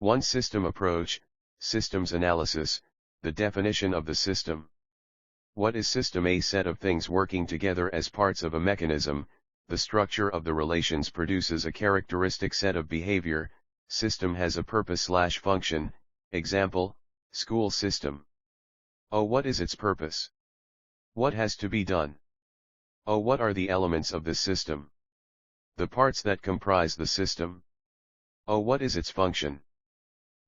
1. System approach, systems analysis, the definition of the system. What is system? A set of things working together as parts of a mechanism. The structure of the relations produces a characteristic set of behavior. System has a purpose/function, example, school system. Oh, what is its purpose? What has to be done? Oh, what are the elements of this system? The parts that comprise the system. Oh, what is its function?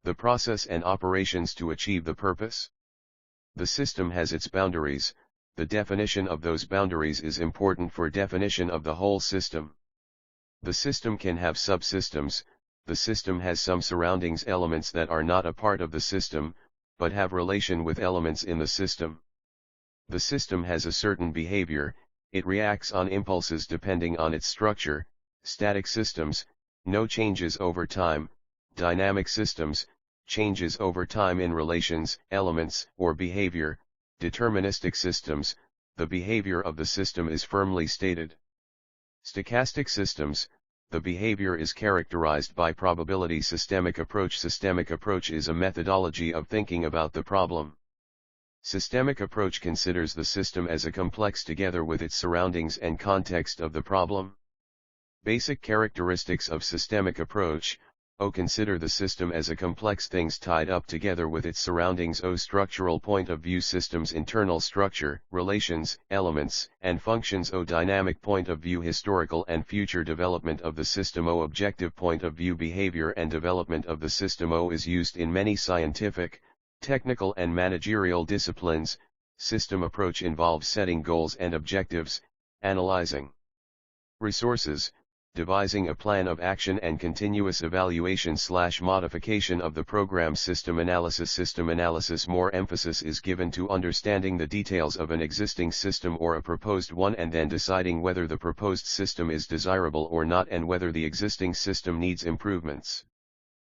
The process and operations to achieve the purpose. The system has its boundaries. The definition of those boundaries is important for definition of the whole system. The system can have subsystems. The system has some surroundings elements that are not a part of the system, but have relation with elements in the system. The system has a certain behavior. It reacts on impulses depending on its structure. Static systems, no changes over time. Dynamic systems, changes over time in relations, elements, or behavior. Deterministic systems, the behavior of the system is firmly stated. Stochastic systems, the behavior is characterized by probability. Systemic approach is a methodology of thinking about the problem. Systemic approach considers the system as a complex together with its surroundings and context of the problem. Basic characteristics of systemic approach. O. Consider the system as a complex things tied up together with its surroundings. O. Structural point of view. Systems internal structure, relations, elements, and functions. O. Dynamic point of view. Historical and future development of the system. O. Objective point of view. Behavior and development of the system. O. Is used in many scientific, technical and managerial disciplines. System approach involves setting goals and objectives, analyzing resources, devising a plan of action and continuous evaluation/modification of the program. System analysis. More emphasis is given to understanding the details of an existing system or a proposed one and then deciding whether the proposed system is desirable or not and whether the existing system needs improvements.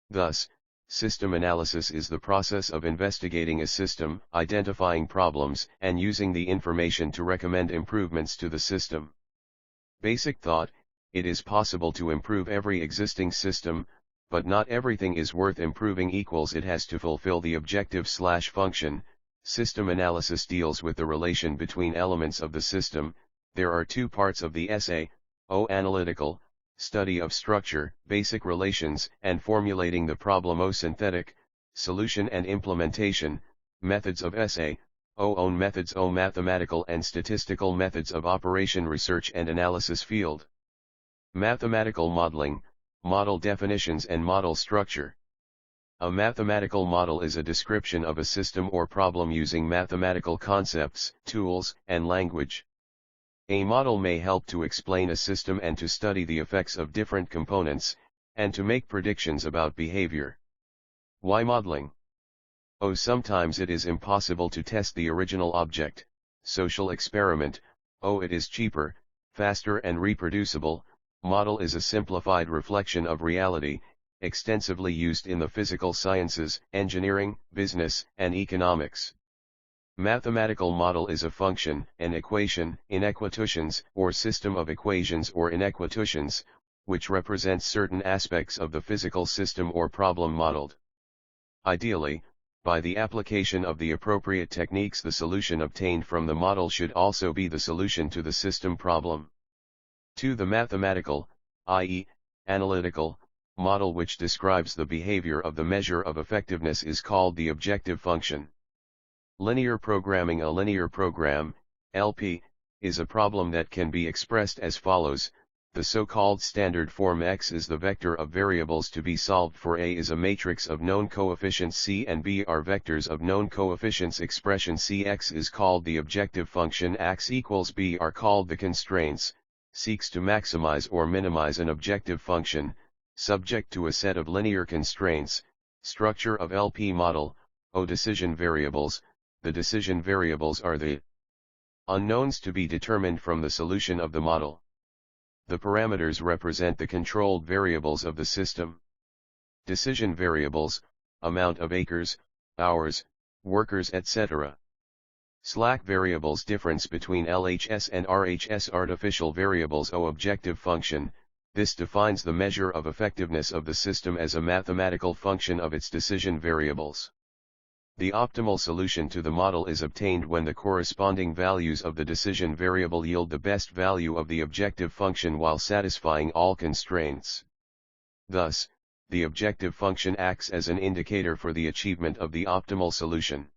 Thus, system analysis is the process of investigating a system, identifying problems, and using the information to recommend improvements to the system. Basic thought. It is possible to improve every existing system, but not everything is worth improving. It has to fulfill the objective/function. System analysis deals with the relation between elements of the system. There are two parts of the essay. O. Analytical, study of structure, basic relations, and formulating the problem. O. Synthetic, solution and implementation, methods of essay. O. Own methods. O. Mathematical and statistical methods of operation. Research and analysis field. Mathematical modeling, model definitions and model structure. A mathematical model is a description of a system or problem using mathematical concepts, tools, and language. A model may help to explain a system and to study the effects of different components, and to make predictions about behavior. Why modeling? O. Sometimes it is impossible to test the original object. Social experiment. O. It is cheaper, faster and reproducible. Model is a simplified reflection of reality, extensively used in the physical sciences, engineering, business, and economics. Mathematical model is a function, an equation, inequations, or system of equations or inequations, which represents certain aspects of the physical system or problem modeled. Ideally, by the application of the appropriate techniques, the solution obtained from the model should also be the solution to the system problem. 2. The mathematical, i.e., analytical, model which describes the behavior of the measure of effectiveness is called the objective function. Linear programming. A linear program, LP, is a problem that can be expressed as follows. The so-called standard form X is the vector of variables to be solved for. A is a matrix of known coefficients. C and B are vectors of known coefficients. Expression Cx is called the objective function. X equals B are called the constraints. Seeks to maximize or minimize an objective function, subject to a set of linear constraints. Structure of LP model. O. Decision variables. The decision variables are the unknowns to be determined from the solution of the model. The parameters represent the controlled variables of the system. Decision variables, amount of acres, hours, workers, etc. Slack variables. Difference between LHS and RHS. Artificial variables. O. Objective function, This defines the measure of effectiveness of the system as a mathematical function of its decision variables. The optimal solution to the model is obtained when the corresponding values of the decision variable yield the best value of the objective function while satisfying all constraints. Thus, the objective function acts as an indicator for the achievement of the optimal solution.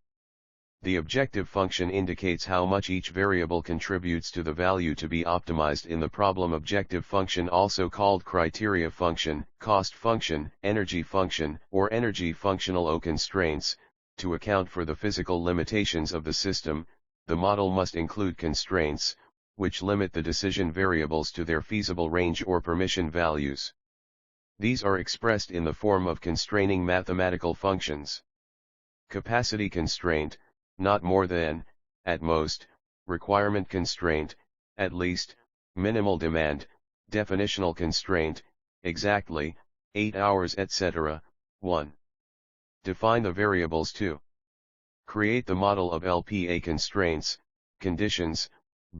The objective function indicates how much each variable contributes to the value to be optimized in the problem. Objective function, also called criteria function, cost function, energy function, or energy functional O constraints. To account for the physical limitations of the system, the model must include constraints, which limit the decision variables to their feasible range or permission values. These are expressed in the form of constraining mathematical functions. Capacity constraint, not more than, at most; requirement constraint, at least; minimal demand, definitional constraint, exactly, 8 hours, etc. 1. Define the variables. 2. Create the model of LPA constraints, conditions,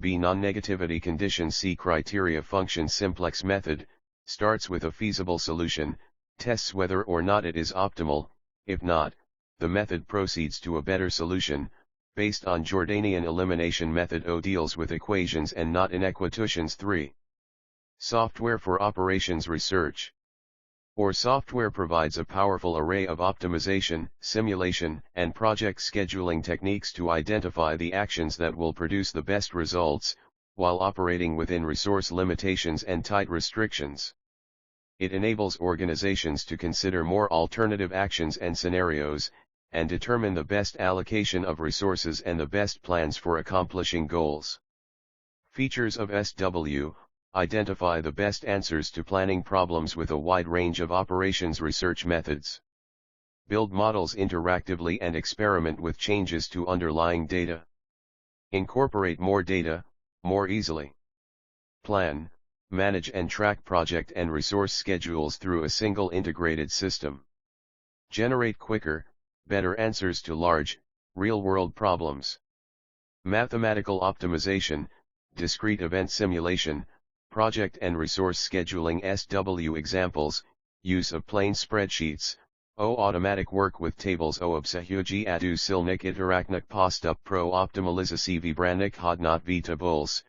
B. Non-negativity conditions. C. Criteria function. Simplex method starts with a feasible solution, tests whether or not it is optimal. If not, the method proceeds to a better solution, based on Jordanian elimination method. O. Deals with equations and not inequations. 3. Software for operations research. Or software provides a powerful array of optimization, simulation, and project scheduling techniques to identify the actions that will produce the best results, while operating within resource limitations and tight restrictions. It enables organizations to consider more alternative actions and scenarios, and determine the best allocation of resources and the best plans for accomplishing goals. Features of SW: identify the best answers to planning problems with a wide range of operations research methods. Build models interactively and experiment with changes to underlying data. Incorporate more data, more easily. Plan, manage and track project and resource schedules through a single integrated system. Generate quicker, better answers to large, real-world problems. Mathematical optimization, discrete event simulation, project and resource scheduling. SW examples: use of plain spreadsheets. O. Automatic work with tables. O. Obsahuji adu silnik iteraknik postup pro optimalizaci vybranik hodnot vitabuls,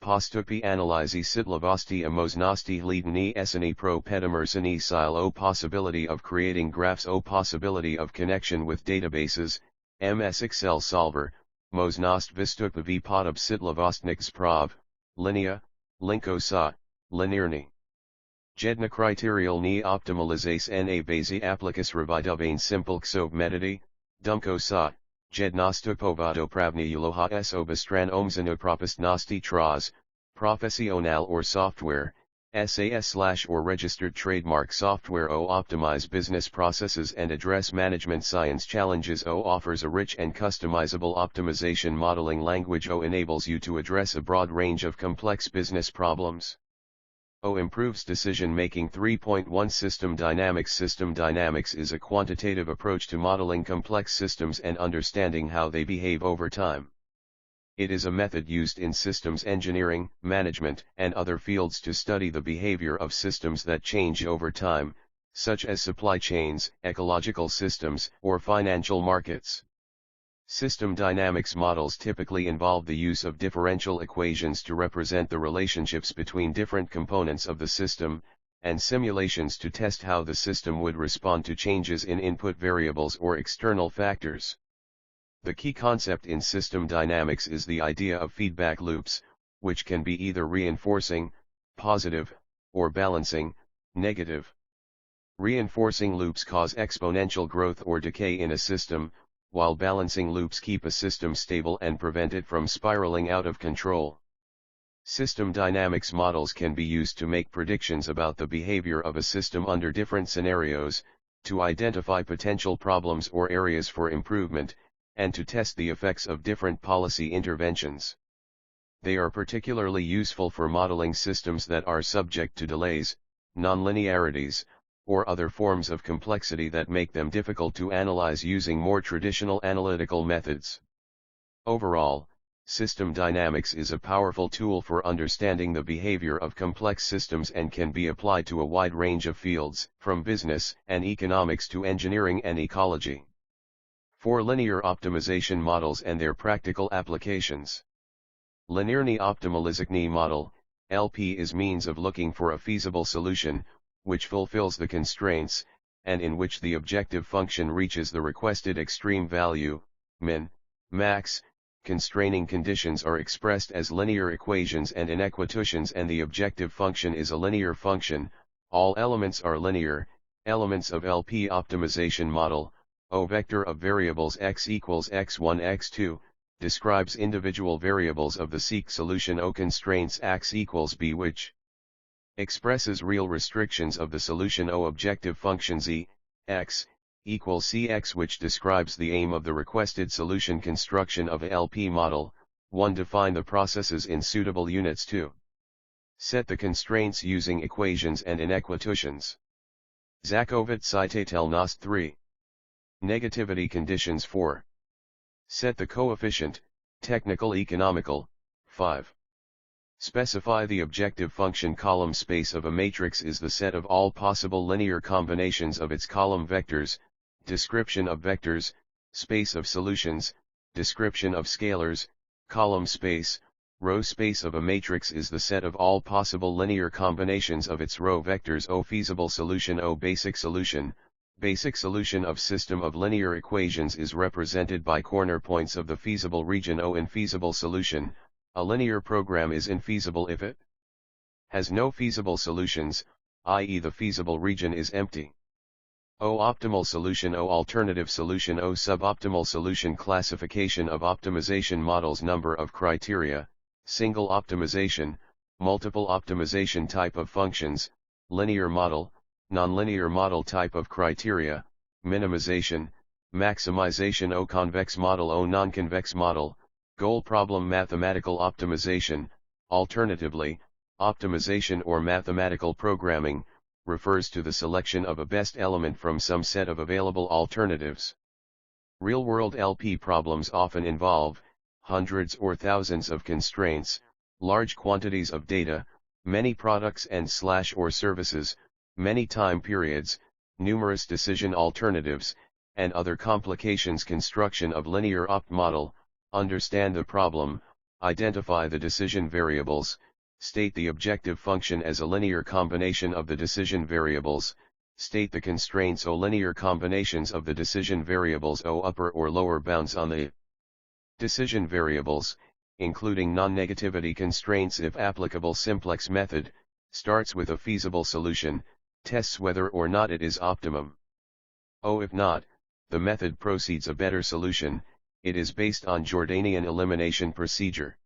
postupy analyzy sitlavosti a možnosti hlídání eseny pro pedimerseny sil. O. Possibility of creating graphs. O. Possibility of connection with databases. MS Excel solver, možnost vystupy podub sitlavostnik sprav, linea, linko sa, linearny. Jedna kriterialny optimalizace na base aplicus revidovane simple ksob metody, dumko sa, jednostupovado pravny uloha s obastran omzanopropastnosti traz, profesional or software, SAS/or registered trademark software. O. Optimize business processes and address management science challenges. O. Offers a rich and customizable optimization modeling language. O. Enables you to address a broad range of complex business problems. O. Improves decision-making. 3.1 System dynamics. System dynamics is a quantitative approach to modeling complex systems and understanding how they behave over time. It is a method used in systems engineering, management, and other fields to study the behavior of systems that change over time, such as supply chains, ecological systems, or financial markets. System dynamics models typically involve the use of differential equations to represent the relationships between different components of the system, and simulations to test how the system would respond to changes in input variables or external factors. The key concept in system dynamics is the idea of feedback loops, which can be either reinforcing, positive, or balancing, negative. Reinforcing loops cause exponential growth or decay in a system, while balancing loops keep a system stable and prevent it from spiraling out of control. System dynamics models can be used to make predictions about the behavior of a system under different scenarios, to identify potential problems or areas for improvement, and to test the effects of different policy interventions. They are particularly useful for modeling systems that are subject to delays, nonlinearities, or other forms of complexity that make them difficult to analyze using more traditional analytical methods. Overall, System dynamics is a powerful tool for understanding the behavior of complex systems and can be applied to a wide range of fields, from business and economics to engineering and ecology. 4 Linear optimization models and their practical applications. Linearny optimalization model, LP, is means of looking for a feasible solution, which fulfills the constraints, and in which the objective function reaches the requested extreme value, min, max. Constraining conditions are expressed as linear equations and inequations, and the objective function is a linear function. All elements are linear. Elements of LP optimization model. O vector of variables x equals x1 x2, describes individual variables of the seek solution. O constraints x equals b, which expresses real restrictions of the solution. O objective function z, x, equals cx, which describes the aim of the requested solution. Construction of a LP model. 1. Define the processes in suitable units. 2. Set the constraints using equations and inequations. Zakovit Citatelnost. 3. Negativity conditions. 4. Set the coefficient, technical economical. 5. Specify the objective function. Column space of a matrix is the set of all possible linear combinations of its column vectors. Description of vectors, space of solutions, description of scalars. Column space, row space of a matrix is the set of all possible linear combinations of its row vectors. O feasible solution. O basic solution. Basic solution of system of linear equations is represented by corner points of the feasible region. O infeasible solution. A linear program is infeasible if it has no feasible solutions, i.e. the feasible region is empty. O optimal solution. O alternative solution. O suboptimal solution. Classification of optimization models. Number of criteria, single optimization, multiple optimization. Type of functions, linear model, nonlinear model. Type of criteria, minimization, maximization. O convex model. O nonconvex model. Goal problem. Mathematical optimization, alternatively, optimization or mathematical programming, refers to the selection of a best element from some set of available alternatives. Real-world LP problems often involve hundreds or thousands of constraints, large quantities of data, many products and or services, many time periods, numerous decision alternatives, and other complications. Construction of linear opt model. Understand the problem, identify the decision variables, state the objective function as a linear combination of the decision variables, state the constraints. O linear combinations of the decision variables. O upper or lower bounds on the decision variables, including non-negativity constraints if applicable. Simplex method, starts with a feasible solution, tests whether or not it is optimum. O if not, the method proceeds a better solution. It is based on Jordanian elimination procedure.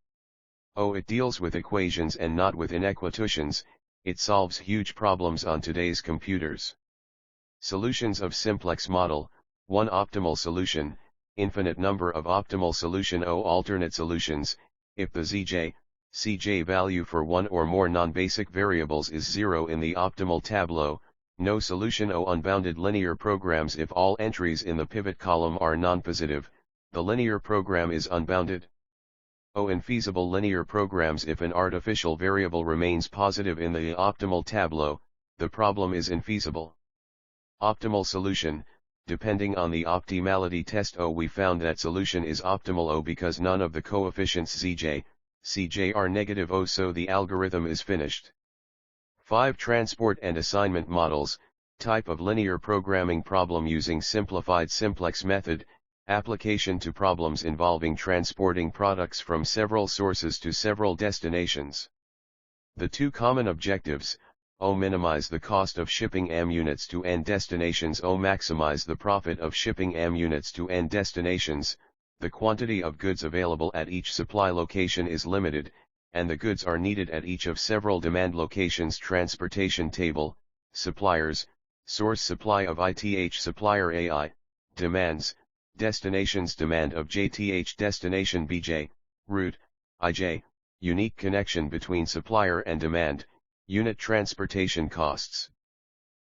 O it deals with equations and not with inequations. It solves huge problems on today's computers. Solutions of simplex model. 1 optimal solution, infinite number of optimal solution. O alternate solutions, if the zj, cj value for one or more non-basic variables is 0 in the optimal tableau, no solution. O unbounded linear programs. If all entries in the pivot column are non-positive, the linear program is unbounded. O infeasible linear programs. If an artificial variable remains positive in the optimal tableau, the problem is infeasible. Optimal solution, depending on the optimality test. O we found that solution is optimal. O because none of the coefficients zj, cj are negative. O so the algorithm is finished. 5 Transport and assignment models. Type of linear programming problem using simplified simplex method. Application to problems involving transporting products from several sources to several destinations. The 2 common objectives. O minimize the cost of shipping M units to N destinations. O maximize the profit of shipping M units to N destinations. The quantity of goods available at each supply location is limited, and the goods are needed at each of several demand locations. Transportation table, suppliers, source supply of ITH supplier AI, demands, destinations demand of JTH destination BJ, route, IJ, unique connection between supplier and demand, unit transportation costs.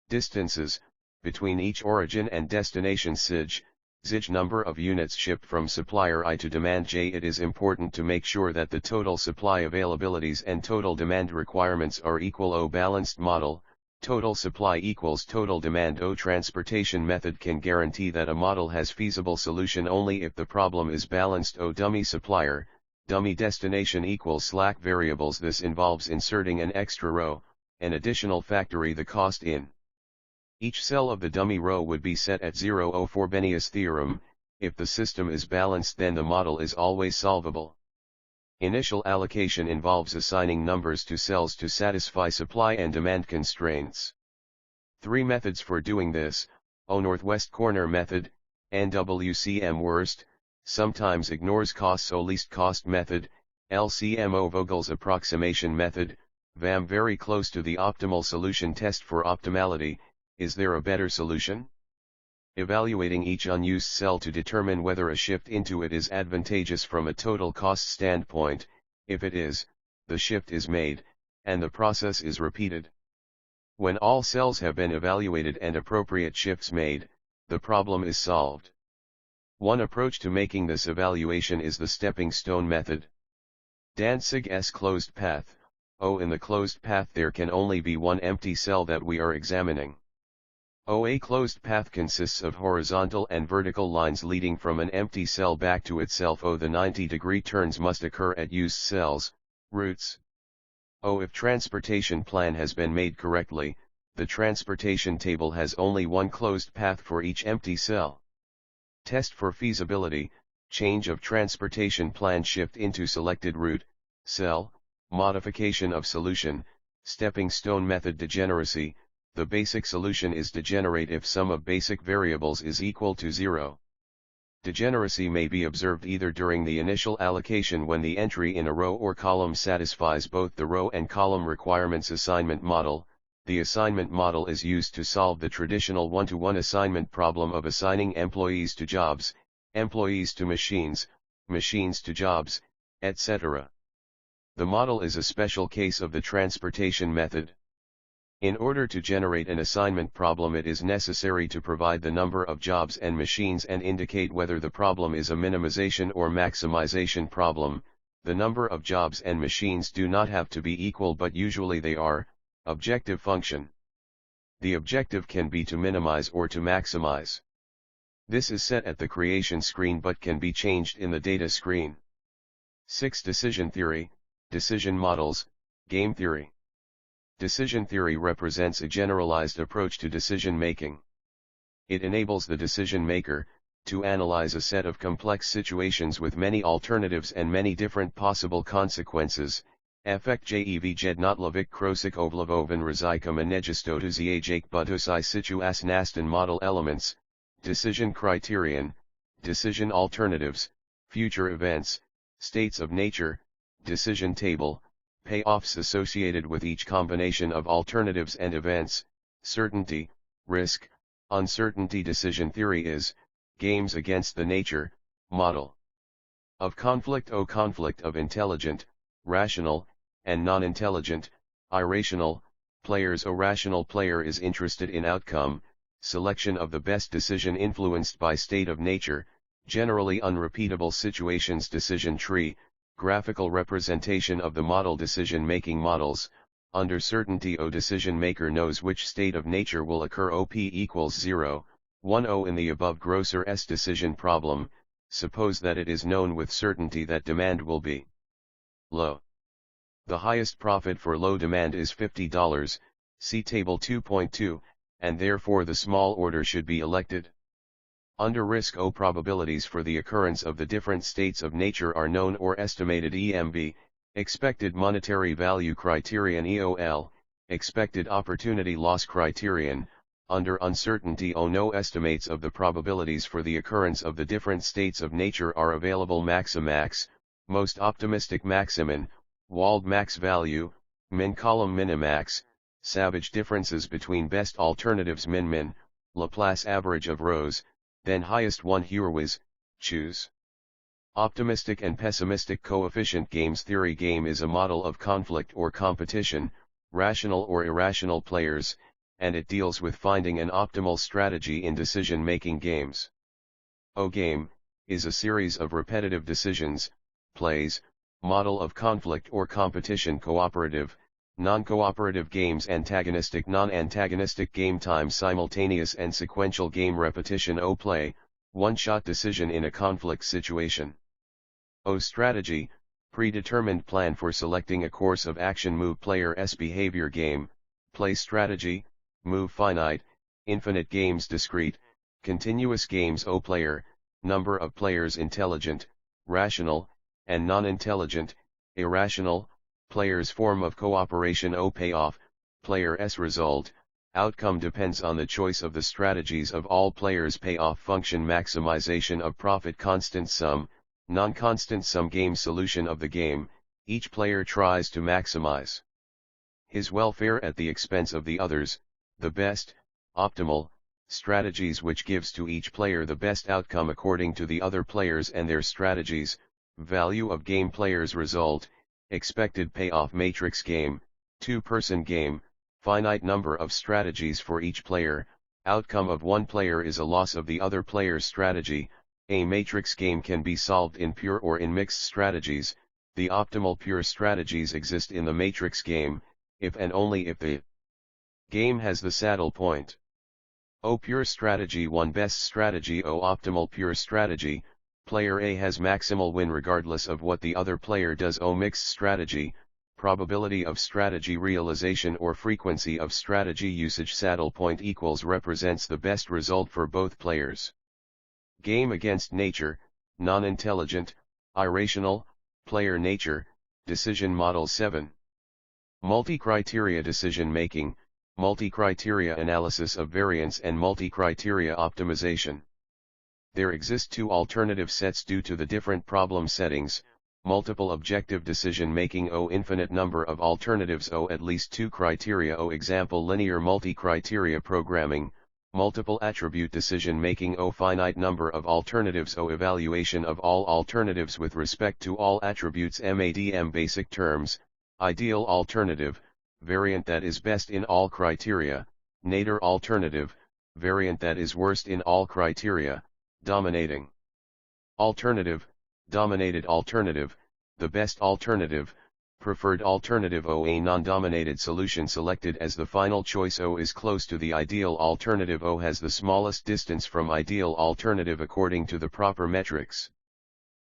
Distances, between each origin and destination SIG, Zich number of units shipped from supplier I to demand J. It is important to make sure that the total supply availabilities and total demand requirements are equal. O balanced model, total supply equals total demand. O transportation method can guarantee that a model has feasible solution only if the problem is balanced. O dummy supplier, dummy destination equals slack variables. This involves inserting an extra row, an additional factory. The cost in each cell of the dummy row would be set at 0. O Frobenius theorem, if the system is balanced then the model is always solvable. Initial allocation involves assigning numbers to cells to satisfy supply and demand constraints. 3 methods for doing this: O northwest corner method, NWCM worst, sometimes ignores costs. O least cost method, LCMO Vogel's approximation method, VAM very close to the optimal solution. Test for optimality. Is there a better solution? Evaluating each unused cell to determine whether a shift into it is advantageous from a total cost standpoint. If it is, the shift is made, and the process is repeated. When all cells have been evaluated and appropriate shifts made, the problem is solved. One approach to making this evaluation is the stepping stone method. Danzig's closed path. O in the closed path there can only be one empty cell that we are examining. A closed path consists of horizontal and vertical lines leading from an empty cell back to itself. O the 90-degree turns must occur at used cells, routes. O if transportation plan has been made correctly, the transportation table has only one closed path for each empty cell. Test for feasibility, change of transportation plan, shift into selected route, cell, modification of solution, stepping stone method. Degeneracy. The basic solution is degenerate if sum of basic variables is equal to 0. Degeneracy may be observed either during the initial allocation when the entry in a row or column satisfies both the row and column requirements. Assignment model. The assignment model is used to solve the traditional one-to-one assignment problem of assigning employees to jobs, employees to machines, machines to jobs, etc. The model is a special case of the transportation method. In order to generate an assignment problem, it is necessary to provide the number of jobs and machines and indicate whether the problem is a minimization or maximization problem. The number of jobs and machines do not have to be equal, but usually they are. Objective function. The objective can be to minimize or to maximize. This is set at the creation screen but can be changed in the data screen. 6. Decision theory, decision models, game theory. Decision theory represents a generalized approach to decision making. It enables the decision maker to analyze a set of complex situations with many alternatives and many different possible consequences. Efektjev jednotlivik krosik ovlavoven rizika manejistotu zjake butusai situas nastan model elements, decision criterion, decision alternatives, future events, states of nature, decision table, payoffs associated with each combination of alternatives and events, certainty, risk, uncertainty. Decision theory is games against the nature, model of conflict. O conflict of intelligent, rational, and non-intelligent, irrational, players. A rational player is interested in outcome, selection of the best decision influenced by state of nature, generally unrepeatable situations. Decision tree, graphical representation of the model decision-making models. Under certainty, O decision maker knows which state of nature will occur. OP equals 0, 1. O in the above Grosser's decision problem, suppose that it is known with certainty that demand will be low. The highest profit for low demand is $50, see table 2.2, and therefore the small order should be elected. Under risk, O probabilities for the occurrence of the different states of nature are known or estimated. EMB, expected monetary value criterion. EOL, expected opportunity loss criterion. Under uncertainty, O no estimates of the probabilities for the occurrence of the different states of nature are available. Maximax, most optimistic maximin, walled max value, min column minimax, savage differences between best alternatives. Min-min, Laplace average of rows, then highest one. Heuris, choose. Optimistic and pessimistic coefficient. Games theory. Game is a model of conflict or competition, rational or irrational players, and it deals with finding an optimal strategy in decision-making games. O game, is a series of repetitive decisions, plays, model of conflict or competition cooperative, non-cooperative games antagonistic non-antagonistic game time simultaneous and sequential game repetition O play, one-shot decision in a conflict situation. O strategy, predetermined plan for selecting a course of action move player S behavior game, play strategy, move finite, infinite games discrete, continuous games O player, number of players intelligent, rational, and non-intelligent, irrational, players form of cooperation O payoff, player S result, outcome depends on the choice of the strategies of all players payoff function maximization of profit constant sum, non-constant sum game solution of the game, each player tries to maximize his welfare at the expense of the others, the best, optimal, strategies which gives to each player the best outcome according to the other players and their strategies, value of game players result, expected payoff matrix game, two-person game, finite number of strategies for each player, outcome of one player is a loss of the other player's strategy, a matrix game can be solved in pure or in mixed strategies, the optimal pure strategies exist in the matrix game, if and only if the game has the saddle point. O pure strategy 1 best strategy O optimal pure strategy, player A has maximal win regardless of what the other player does O mixed strategy, probability of strategy realization or frequency of strategy usage saddle point equals represents the best result for both players. Game against nature, non-intelligent, irrational, player nature, decision model 7. Multi-criteria decision making, multi-criteria analysis of variance and multi-criteria optimization. There exist two alternative sets due to the different problem settings, multiple objective decision making O infinite number of alternatives O at least two criteria O example linear multi-criteria programming, multiple attribute decision making O finite number of alternatives O evaluation of all alternatives with respect to all attributes MADM basic terms, ideal alternative, variant that is best in all criteria, nadir alternative, variant that is worst in all criteria, dominating alternative, dominated alternative, the best alternative, preferred alternative O a non-dominated solution selected as the final choice O is close to the ideal alternative O has the smallest distance from ideal alternative according to the proper metrics.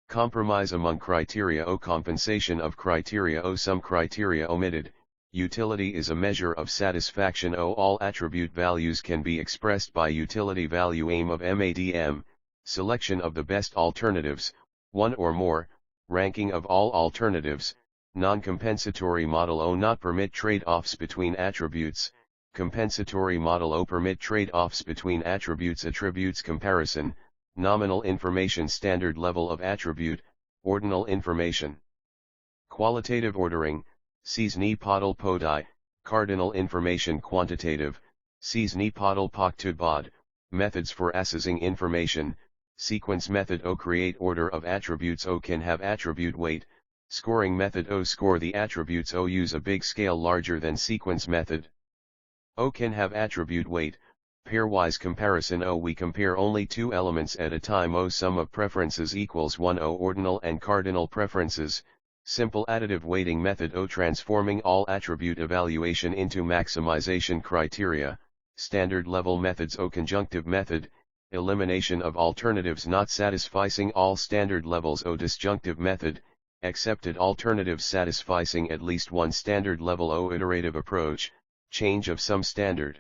Compromise among criteria O compensation of criteria O some criteria omitted, utility is a measure of satisfaction O all attribute values can be expressed by utility value aim of MADM, selection of the best alternatives, one or more, ranking of all alternatives, non-compensatory model O not permit trade-offs between attributes, compensatory model O permit trade-offs between attributes comparison, nominal information standard level of attribute, ordinal information. Qualitative ordering, sees ni podal podi, cardinal information quantitative, sees ni podal poktubod, methods for assessing information, sequence method O create order of attributes O can have attribute weight, scoring method O score the attributes O use a big scale larger than sequence method. O can have attribute weight, pairwise comparison O we compare only two elements at a time O sum of preferences equals 1 O ordinal and cardinal preferences, simple additive weighting method O transforming all attribute evaluation into maximization criteria, standard level methods O conjunctive method, elimination of alternatives not satisficing all standard levels O disjunctive method, accepted alternatives satisficing at least one standard level O iterative approach, change of some standard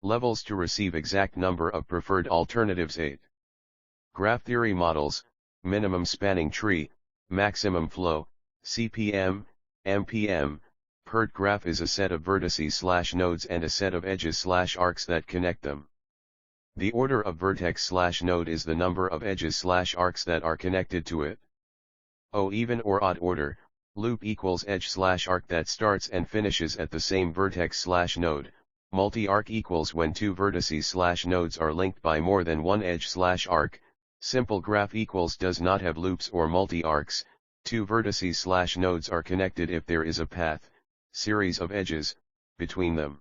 levels to receive exact number of preferred alternatives 8. Graph theory models, minimum spanning tree, maximum flow, CPM, MPM, PERT graph is a set of vertices nodes and a set of edges arcs that connect them. The order of vertex node is the number of edges arcs that are connected to it. O even or odd order, loop equals edge arc that starts and finishes at the same vertex node. Multi-arc equals when two vertices nodes are linked by more than one edge arc. Simple graph equals does not have loops or multi-arcs, two vertices nodes are connected if there is a path, series of edges, between them.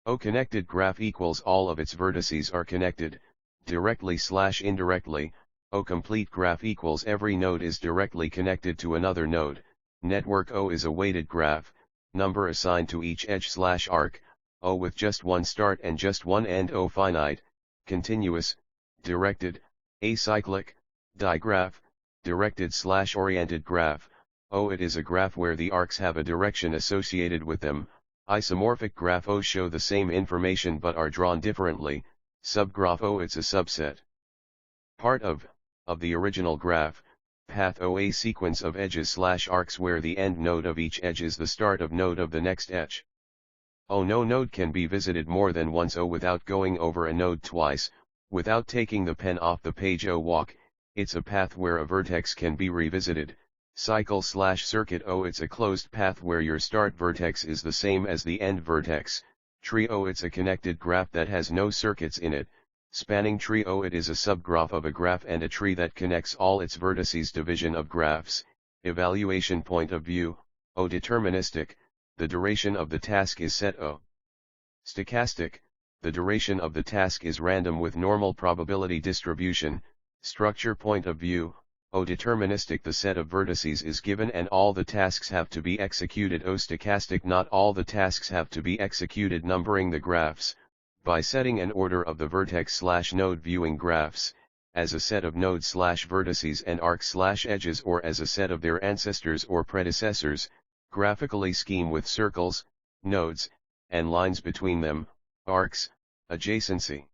O connected graph equals all of its vertices are connected, directly/indirectly. O complete graph equals every node is directly connected to another node. Network O is a weighted graph, number assigned to each edge/arc, O with just one start and just one end. O finite, continuous, directed, acyclic, digraph, directed/oriented graph. O it is a graph where the arcs have a direction associated with them. Isomorphic graph O show the same information but are drawn differently. Subgraph O it's a subset. Part of the original graph, path O a sequence of edges/arcs where the end node of each edge is the start of node of the next edge. O no node can be visited more than once. O without going over a node twice, without taking the pen off the page. O walk, it's a path where a vertex can be revisited. Cycle/circuit O it's a closed path where your start vertex is the same as the end vertex. Tree O it's a connected graph that has no circuits in it. Spanning tree O it is a subgraph of a graph and a tree that connects all its vertices. Division of graphs. Evaluation point of view, O deterministic, the duration of the task is set. O stochastic, the duration of the task is random with normal probability distribution. Structure point of view, O deterministic, the set of vertices is given and all the tasks have to be executed. O stochastic, not all the tasks have to be executed. Numbering the graphs, by setting an order of the vertex/node. Viewing graphs, as a set of nodes/vertices and arcs/edges or as a set of their ancestors or predecessors. Graphically scheme with circles, nodes, and lines between them, arcs, adjacency.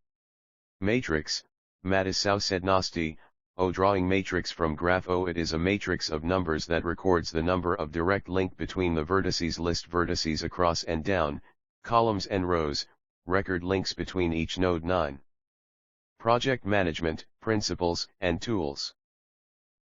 Matrix, Matisausednosti, O drawing matrix from graph O it is a matrix of numbers that records the number of direct link between the vertices. List vertices across and down, columns and rows, record links between each node. 9. Project management, principles and tools.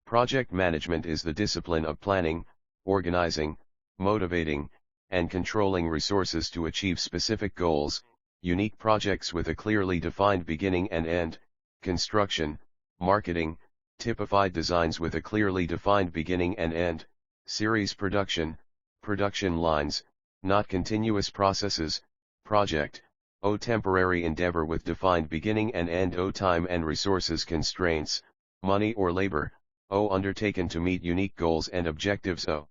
Project management is the discipline of planning, organizing, motivating, and controlling resources to achieve specific goals. Unique projects with a clearly defined beginning and end. Construction, marketing, typified designs with a clearly defined beginning and end. Series production, production lines, not continuous processes. Project, O temporary endeavor with defined beginning and end. O time and resources constraints, money or labor. O undertaken to meet unique goals and objectives. O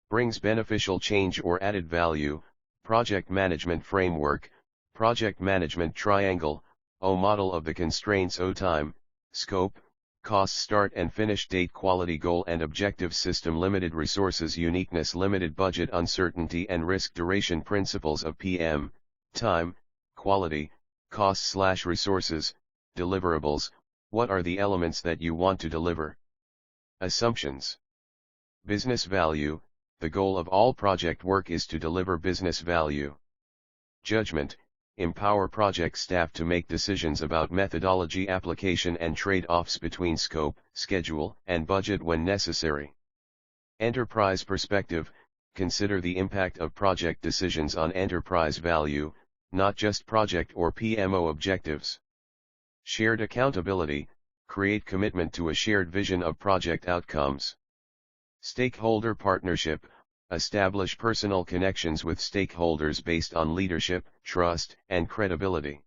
brings beneficial change or added value. Project management framework, project management triangle. O model of the constraints. O time, scope, cost, start and finish date, quality, goal and objective, system, limited resources, uniqueness, limited budget, uncertainty and risk. Duration principles of PM, time, quality, costs/resources, deliverables. What are the elements that you want to deliver? Assumptions. Business value, the goal of all project work is to deliver business value. Judgment, empower project staff to make decisions about methodology, application and trade-offs between scope, schedule, and budget when necessary. Enterprise perspective, consider the impact of project decisions on enterprise value, not just project or PMO objectives. Shared accountability, create commitment to a shared vision of project outcomes. Stakeholder partnership, establish personal connections with stakeholders based on leadership, trust, and credibility.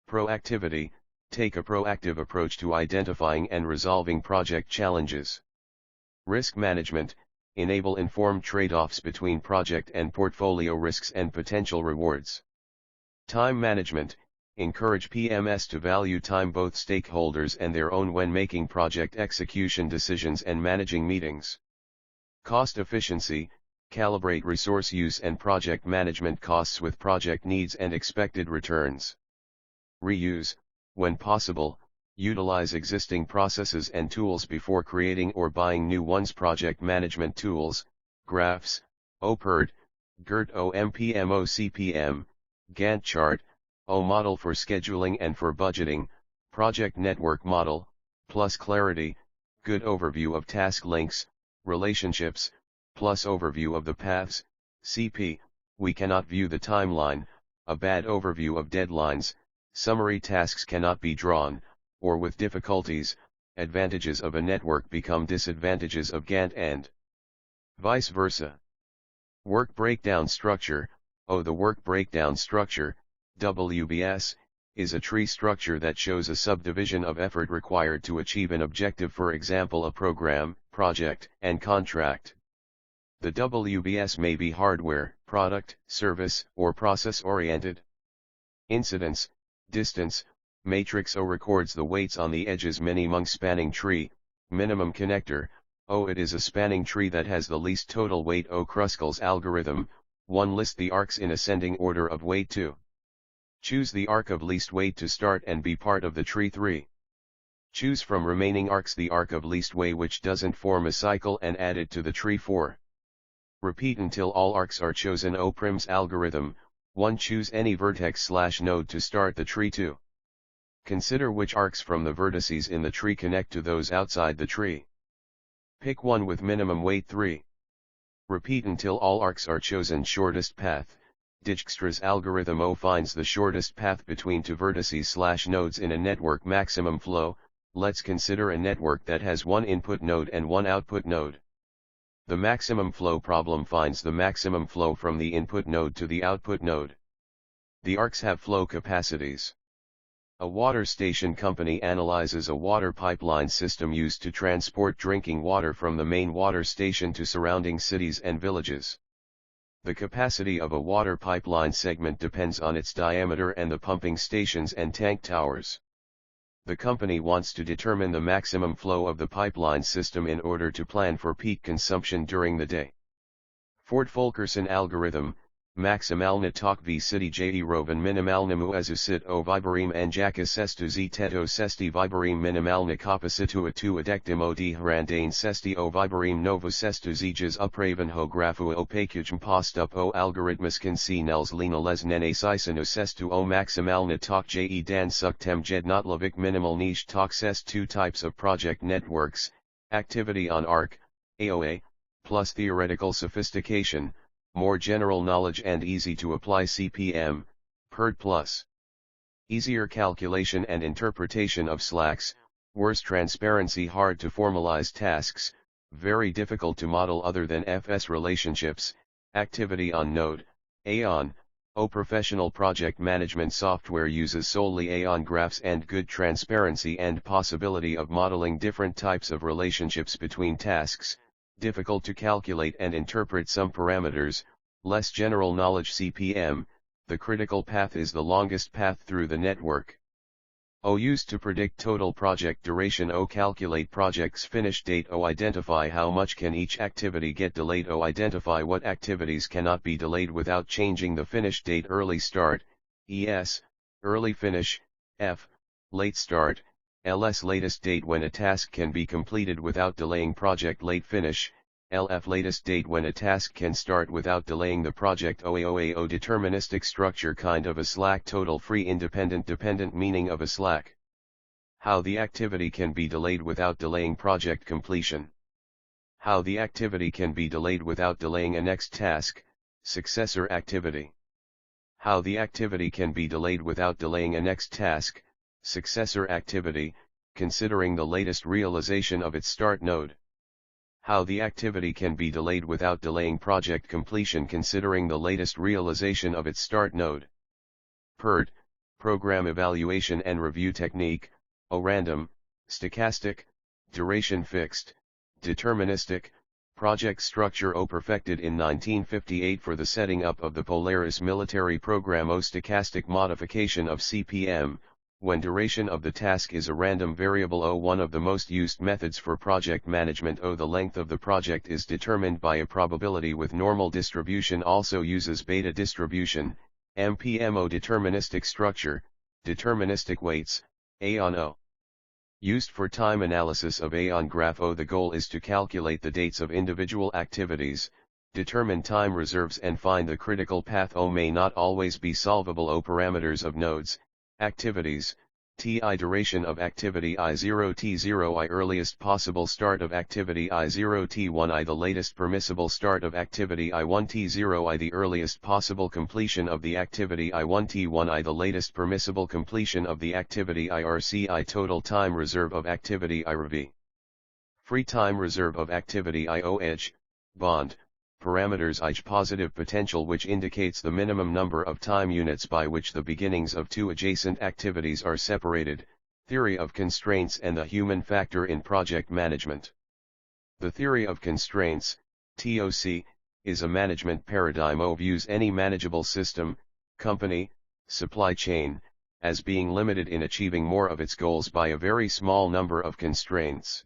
Proactivity, take a proactive approach to identifying and resolving project challenges. Risk management, enable informed trade-offs between project and portfolio risks and potential rewards. Time management, encourage PMS to value time, both stakeholders and their own, when making project execution decisions and managing meetings. Cost efficiency, calibrate resource use and project management costs with project needs and expected returns. Reuse, when possible, utilize existing processes and tools before creating or buying new ones. Project management tools, graphs, OPERD, GERT, OMPMO, CPM, Gantt chart, O model for scheduling and for budgeting, project network model, plus clarity, good overview of task links, relationships, plus overview of the paths. CP, we cannot view the timeline, a bad overview of deadlines, summary tasks cannot be drawn, or with difficulties, advantages of a network become disadvantages of Gantt and vice versa. Work breakdown structure, O the work breakdown structure, WBS, is a tree structure that shows a subdivision of effort required to achieve an objective, for example a program, project, and contract. The WBS may be hardware, product, service, or process-oriented. Incidence, distance, matrix O records the weights on the edges minimum spanning tree, minimum connector, O it is a spanning tree that has the least total weight O Kruskal's algorithm, 1 list the arcs in ascending order of weight 2. Choose the arc of least weight to start and be part of the tree 3. Choose from remaining arcs the arc of least weight which doesn't form a cycle and add it to the tree 4. Repeat until all arcs are chosen O''s algorithm, 1 choose any vertex/node to start the tree 2. Consider which arcs from the vertices in the tree connect to those outside the tree. Pick one with minimum weight 3. Repeat until all arcs are chosen shortest path. Dijkstra's algorithm O finds the shortest path between two vertices/nodes in a network maximum flow. Let's consider a network that has one input node and one output node. The maximum flow problem finds the maximum flow from the input node to the output node. The arcs have flow capacities. A water station company analyzes a water pipeline system used to transport drinking water from the main water station to surrounding cities and villages. The capacity of a water pipeline segment depends on its diameter and the pumping stations and tank towers. The company wants to determine the maximum flow of the pipeline system in order to plan for peak consumption during the day. Ford-Fulkerson algorithm, maximalna tok v city je roven minimalna muazusit o vibarim anjaka sestu z teto sesti vibarim minimalna kapasitu atu adectim o di harandane sesti o vibarim novo sestu zijas upraven ho grafu opacujum postup o algorithmus concinels lina les nene sisanu sestu o maximalna tok je dan suktem jednotlovic minimal niche tok sest. 2 types of project networks, activity on ARC, AOA, plus theoretical sophistication, more general knowledge and easy to apply CPM, PERD plus. Easier calculation and interpretation of slacks, worse transparency, hard to formalize tasks, very difficult to model other than FS relationships, activity on node, AON, O professional project management software uses solely AON graphs and good transparency and possibility of modeling different types of relationships between tasks, difficult to calculate and interpret some parameters, less general knowledge CPM, the critical path is the longest path through the network. O used to predict total project duration. O calculate project's finish date. O identify how much can each activity get delayed. O identify what activities cannot be delayed without changing the finish date. Early start, ES, early finish, F, late start, LS latest date when a task can be completed without delaying project. Late finish, LF latest date when a task can start without delaying the project. OAOAO deterministic structure, kind of a slack. Total free independent dependent meaning of a slack. How the activity can be delayed without delaying project completion. How the activity can be delayed without delaying a next task, successor activity. How the activity can be delayed without delaying a next task, successor activity, considering the latest realization of its start node. How the activity can be delayed without delaying project completion considering the latest realization of its start node. PERD, Program Evaluation and Review Technique, O random, stochastic, duration fixed, deterministic, project structure. O perfected in 1958 for the setting up of the Polaris military program. O stochastic modification of CPM, when duration of the task is a random variable. O one of the most used methods for project management. O the length of the project is determined by a probability with normal distribution. Also uses beta distribution, MPMO deterministic structure, deterministic weights, AON O. Used for time analysis of AON graph. O the goal is to calculate the dates of individual activities, determine time reserves and find the critical path. O may not always be solvable. O parameters of nodes, activities, Ti duration of activity I0 T0 I earliest possible start of activity I0 T1 I the latest permissible start of activity I1 T0 I the earliest possible completion of the activity I1 T1 I the latest permissible completion of the activity IRC I total time reserve of activity IRV. Free time reserve of activity IO edge, bond, parameters each positive potential, which indicates the minimum number of time units by which the beginnings of two adjacent activities are separated, theory of constraints and the human factor in project management. The theory of constraints, TOC, is a management paradigm that views any manageable system, company, supply chain, as being limited in achieving more of its goals by a very small number of constraints.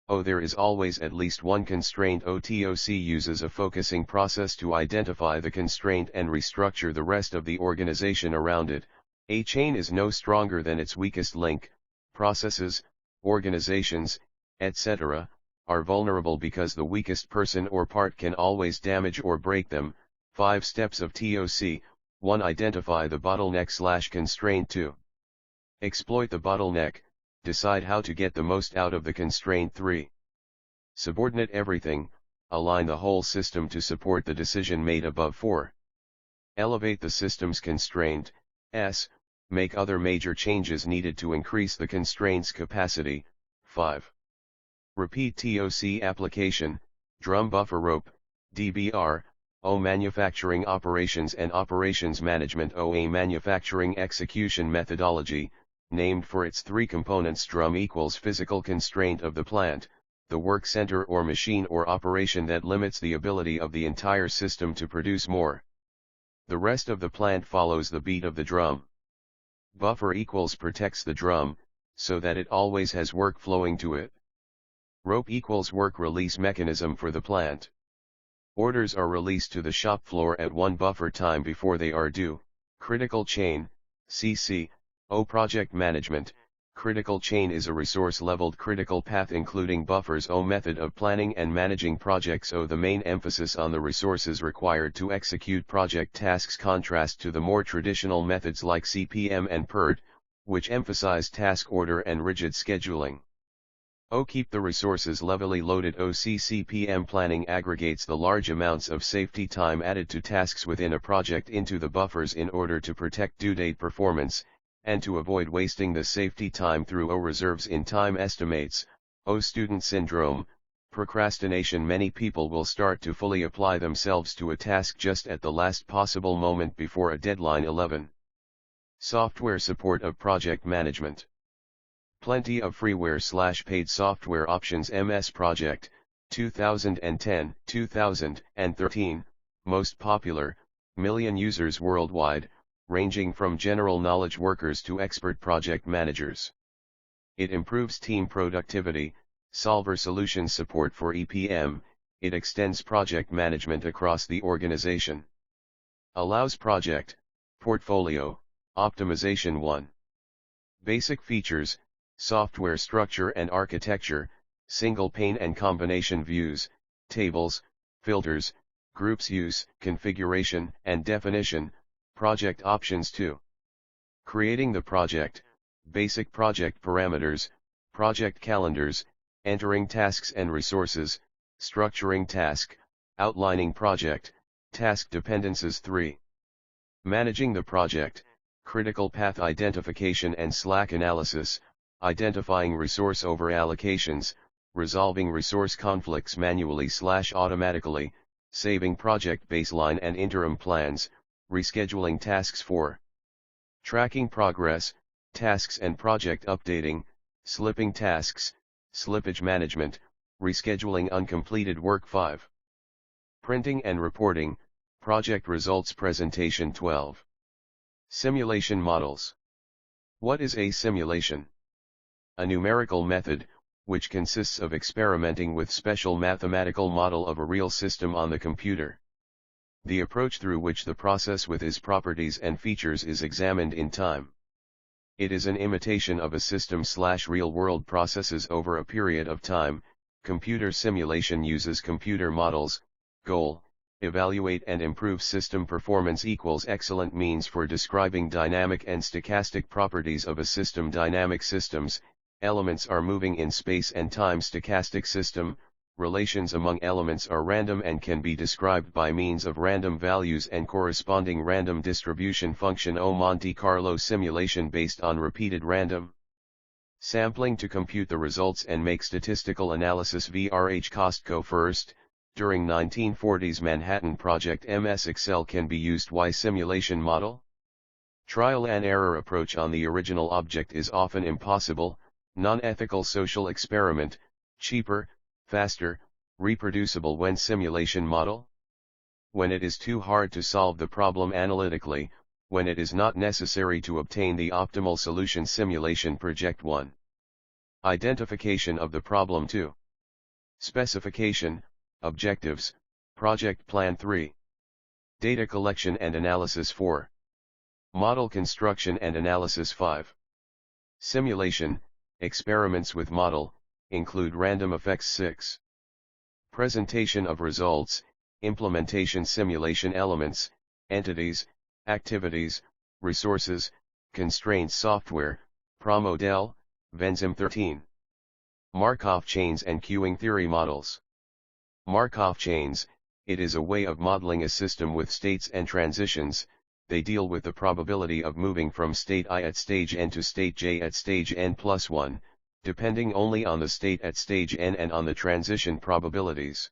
There is always at least one constraint. TOC uses a focusing process to identify the constraint and restructure the rest of the organization around it. A chain is no stronger than its weakest link. Processes, organizations, etc., are vulnerable because the weakest person or part can always damage or break them. 5 steps of TOC. 1. Identify the bottleneck/constraint. 2. Exploit the bottleneck, decide how to get the most out of the constraint. 3. Subordinate everything, align the whole system to support the decision made above. 4. Elevate the system's constraint, make other major changes needed to increase the constraint's capacity. 5. Repeat TOC application, drum buffer rope, DBR, manufacturing operations and operations management. A manufacturing execution methodology, named for its 3 components. Drum equals physical constraint of the plant, the work center or machine or operation that limits the ability of the entire system to produce more. The rest of the plant follows the beat of the drum. Buffer equals protects the drum, so that it always has work flowing to it. Rope equals work release mechanism for the plant. Orders are released to the shop floor at 1 buffer time before they are due. Critical chain, CC, project management. Critical chain is a resource-leveled critical path including buffers. Method of planning and managing projects. The main emphasis on the resources required to execute project tasks, contrast to the more traditional methods like CPM and PERT, which emphasize task order and rigid scheduling. Keep the resources levelly loaded. CPM planning aggregates the large amounts of safety time added to tasks within a project into the buffers in order to protect due date performance, and to avoid wasting the safety time through reserves in time estimates. Student syndrome, procrastination. Many people will start to fully apply themselves to a task just at the last possible moment before a deadline. 11. Software support of project management. Plenty of freeware/paid software options. MS Project, 2010, 2013, most popular, million users worldwide, ranging from general knowledge workers to expert project managers. It improves team productivity, solver solution support for EPM, it extends project management across the organization. Allows project, portfolio, optimization. 1. Basic features, software structure and architecture, single pane and combination views, tables, filters, groups. Use, configuration and definition, project options. 2. Creating the project, basic project parameters, project calendars, entering tasks and resources, structuring task, outlining project, task dependencies. 3. Managing the project, critical path identification and slack analysis, identifying resource overallocations, resolving resource conflicts manually/automatically, saving project baseline and interim plans, rescheduling tasks. 4. Tracking progress, tasks and project updating, slipping tasks, slippage management, rescheduling uncompleted work. 5. Printing and reporting, project results presentation. 12. Simulation models. What is a simulation? A numerical method, which consists of experimenting with special mathematical model of a real system on the computer. The approach through which the process with its properties and features is examined in time. It is an imitation of a system/real-world processes over a period of time. Computer simulation uses computer models, goal, evaluate and improve system performance. Excellent means for describing dynamic and stochastic properties of a system. Dynamic systems, elements are moving in space and time. Stochastic system, relations among elements are random and can be described by means of random values and corresponding random distribution function. Monte Carlo simulation based on repeated random sampling to compute the results and make statistical analysis. VRH Costco. First, During 1940s Manhattan Project MS Excel can be used. Why simulation model? Trial and error approach on the original object is often impossible, non-ethical social experiment, cheaper, faster, reproducible. When simulation model? When it is too hard to solve the problem analytically, when it is not necessary to obtain the optimal solution. Simulation project 1. Identification of the problem 2. Specification, objectives, project plan 3. Data collection and analysis 4. Model construction and analysis 5. Simulation, experiments with model, include random effects 6. Presentation of results, implementation. Simulation elements, entities, activities, resources, constraints. Software, ProModel, Venzim 13. Markov chains and queuing theory models. Markov chains, it is a way of modeling a system with states and transitions. They deal with the probability of moving from state I at stage n to state j at stage n+1, depending only on the state at stage n and on the transition probabilities.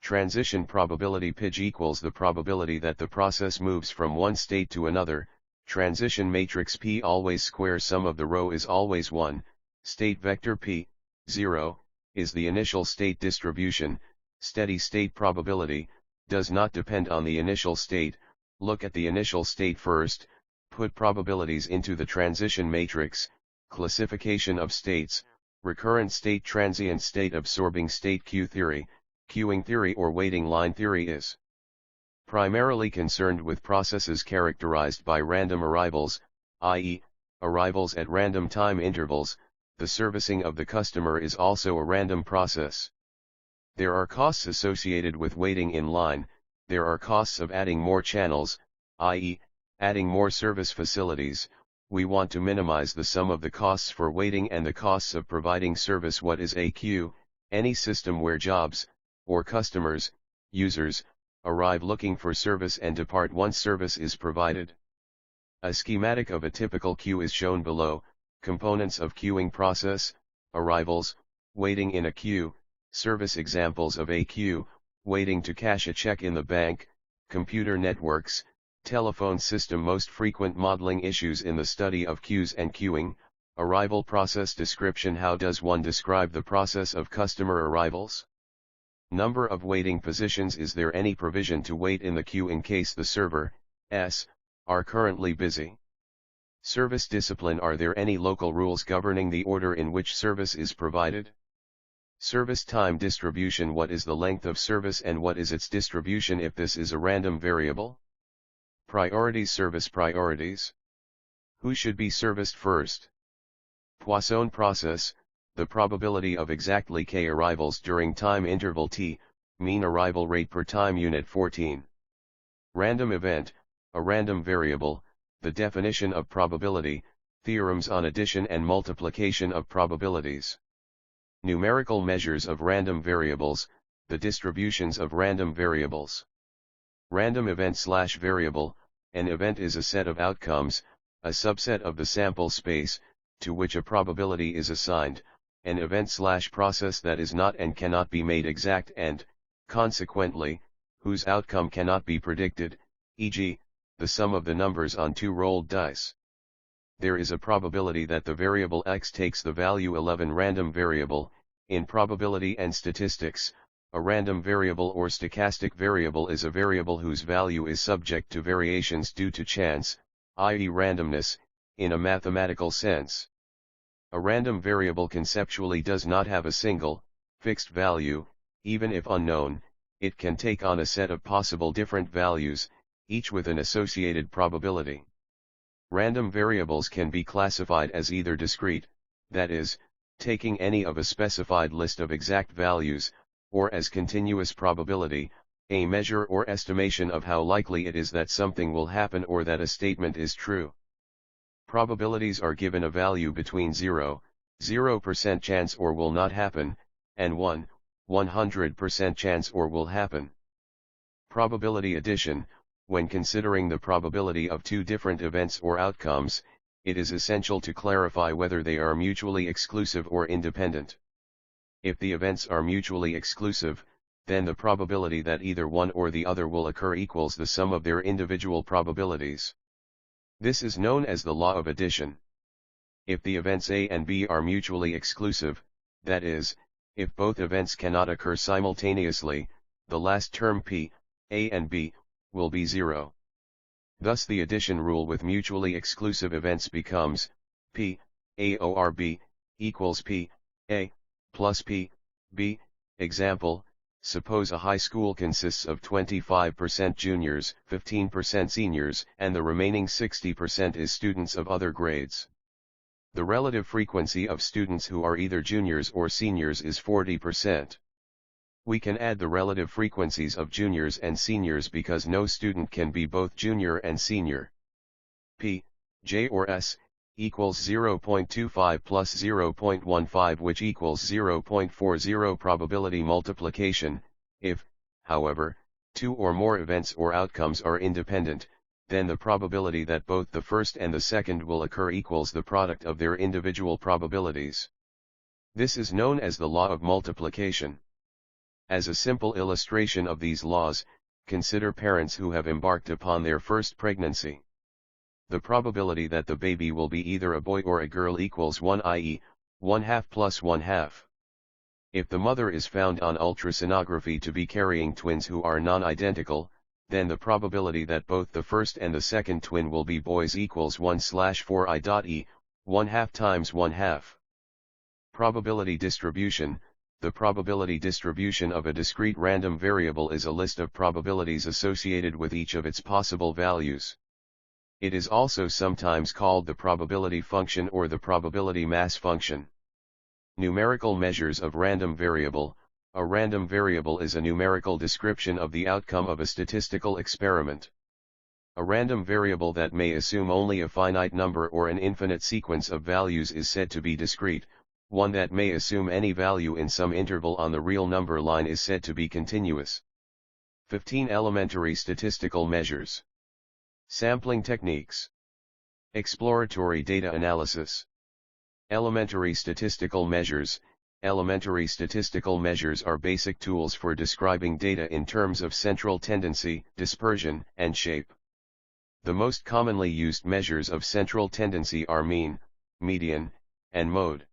Transition probability PIJ equals the probability that the process moves from one state to another. Transition matrix P always square sum of the row is always 1, state vector P, 0, is the initial state distribution. Steady state probability, does not depend on the initial state. Look at the initial state first, put probabilities into the transition matrix. Classification of states, recurrent state, transient state, absorbing state. Queue theory, queuing theory or waiting line theory is primarily concerned with processes characterized by random arrivals, i.e., arrivals at random time intervals. The servicing of the customer is also a random process. There are costs associated with waiting in line. There are costs of adding more channels, i.e., adding more service facilities. We want to minimize the sum of the costs for waiting and the costs of providing service. What is a queue? Any system where jobs, or customers, users, arrive looking for service and depart once service is provided. A schematic of a typical queue is shown below. Components of queuing process, arrivals, waiting in a queue, service. Examples of a queue: waiting to cash a check in the bank, computer networks, telephone system. Most frequent modeling issues in the study of queues and queuing. Arrival process description. How does one describe the process of customer arrivals? Number of waiting positions. Is there any provision to wait in the queue in case the servers are currently busy? Service discipline. Are there any local rules governing the order in which service is provided? Service time distribution. What is the length of service and what is its distribution if this is a random variable? Priorities. Service priorities. Who should be serviced first? Poisson process, the probability of exactly k arrivals during time interval t, mean arrival rate per time unit. 14. Random event, a random variable, the definition of probability, theorems on addition and multiplication of probabilities. Numerical measures of random variables, the distributions of random variables. Random event/variable, an event is a set of outcomes, a subset of the sample space, to which a probability is assigned, an event/process that is not and cannot be made exact and, consequently, whose outcome cannot be predicted, e.g., the sum of the numbers on two rolled dice. There is a probability that the variable x takes the value 11. Random variable, in probability and statistics, a random variable or stochastic variable is a variable whose value is subject to variations due to chance, i.e. randomness, in a mathematical sense. A random variable conceptually does not have a single, fixed value. Even if unknown, it can take on a set of possible different values, each with an associated probability. Random variables can be classified as either discrete, that is, taking any of a specified list of exact values, or as continuous probability, a measure or estimation of how likely it is that something will happen or that a statement is true. Probabilities are given a value between 0, 0% chance or will not happen, and 1, 100% chance or will happen. Probability addition. When considering the probability of two different events or outcomes, it is essential to clarify whether they are mutually exclusive or independent. If the events are mutually exclusive, then the probability that either one or the other will occur equals the sum of their individual probabilities. This is known as the law of addition. If the events A and B are mutually exclusive, that is, if both events cannot occur simultaneously, the last term P, A and B, will be 0. Thus the addition rule with mutually exclusive events becomes, P, A or B, equals P, A, plus P, B. Example, suppose a high school consists of 25% juniors, 15% seniors, and the remaining 60% is students of other grades. The relative frequency of students who are either juniors or seniors is 40%. We can add the relative frequencies of juniors and seniors because no student can be both junior and senior. P, J or S, equals 0.25 plus 0.15, which equals 0.40 probability multiplication. If, however, two or more events or outcomes are independent, then the probability that both the first and the second will occur equals the product of their individual probabilities. This is known as the law of multiplication. As a simple illustration of these laws, consider parents who have embarked upon their first pregnancy. The probability that the baby will be either a boy or a girl equals 1, i.e., 1/2 plus 1/2. If the mother is found on ultrasonography to be carrying twins who are non-identical, then the probability that both the first and the second twin will be boys equals 1/4 i.e., 1/2 times 1/2. Probability distribution. The probability distribution of a discrete random variable is a list of probabilities associated with each of its possible values. It is also sometimes called the probability function or the probability mass function. Numerical measures of random variable. A random variable is a numerical description of the outcome of a statistical experiment. A random variable that may assume only a finite number or an infinite sequence of values is said to be discrete. One that may assume any value in some interval on the real number line is said to be continuous. 15 Elementary statistical measures. Sampling techniques. Exploratory data analysis. Elementary statistical measures. Elementary statistical measures are basic tools for describing data in terms of central tendency, dispersion, and shape. The most commonly used measures of central tendency are mean, median, and mode.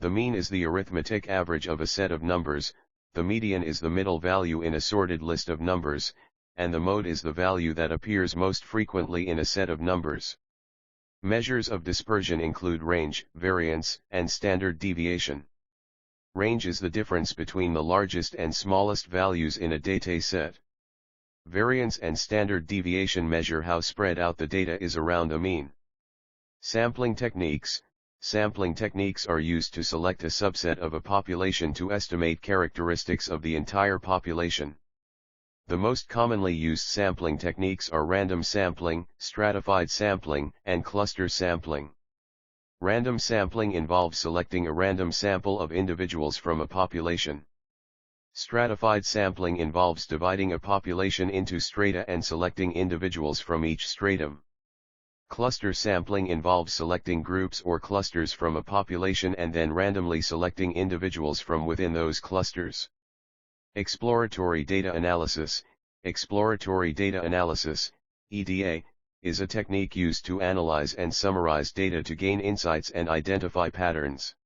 The mean is the arithmetic average of a set of numbers, the median is the middle value in a sorted list of numbers, and the mode is the value that appears most frequently in a set of numbers. Measures of dispersion include range, variance, and standard deviation. Range is the difference between the largest and smallest values in a data set. Variance and standard deviation measure how spread out the data is around a mean. Sampling techniques. Sampling techniques are used to select a subset of a population to estimate characteristics of the entire population. The most commonly used sampling techniques are random sampling, stratified sampling, and cluster sampling. Random sampling involves selecting a random sample of individuals from a population. Stratified sampling involves dividing a population into strata and selecting individuals from each stratum. Cluster sampling involves selecting groups or clusters from a population and then randomly selecting individuals from within those clusters. Exploratory data analysis. Exploratory data analysis, EDA, is a technique used to analyze and summarize data to gain insights and identify patterns.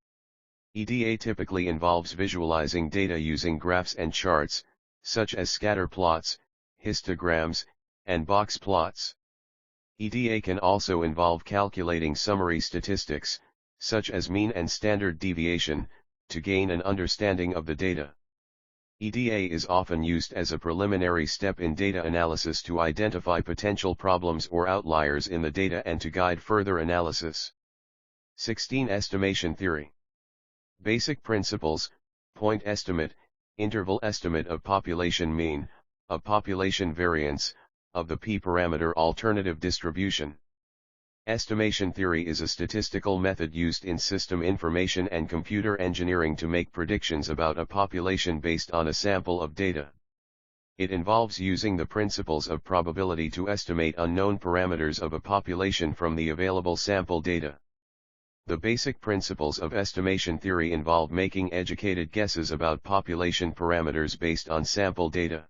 EDA typically involves visualizing data using graphs and charts, such as scatter plots, histograms, and box plots. EDA can also involve calculating summary statistics, such as mean and standard deviation, to gain an understanding of the data. EDA is often used as a preliminary step in data analysis to identify potential problems or outliers in the data and to guide further analysis. 16 Estimation theory. Basic principles: point estimate, interval estimate of population mean, of population variance, of the p-parameter alternative distribution. Estimation theory is a statistical method used in system information and computer engineering to make predictions about a population based on a sample of data. It involves using the principles of probability to estimate unknown parameters of a population from the available sample data. The basic principles of estimation theory involve making educated guesses about population parameters based on sample data.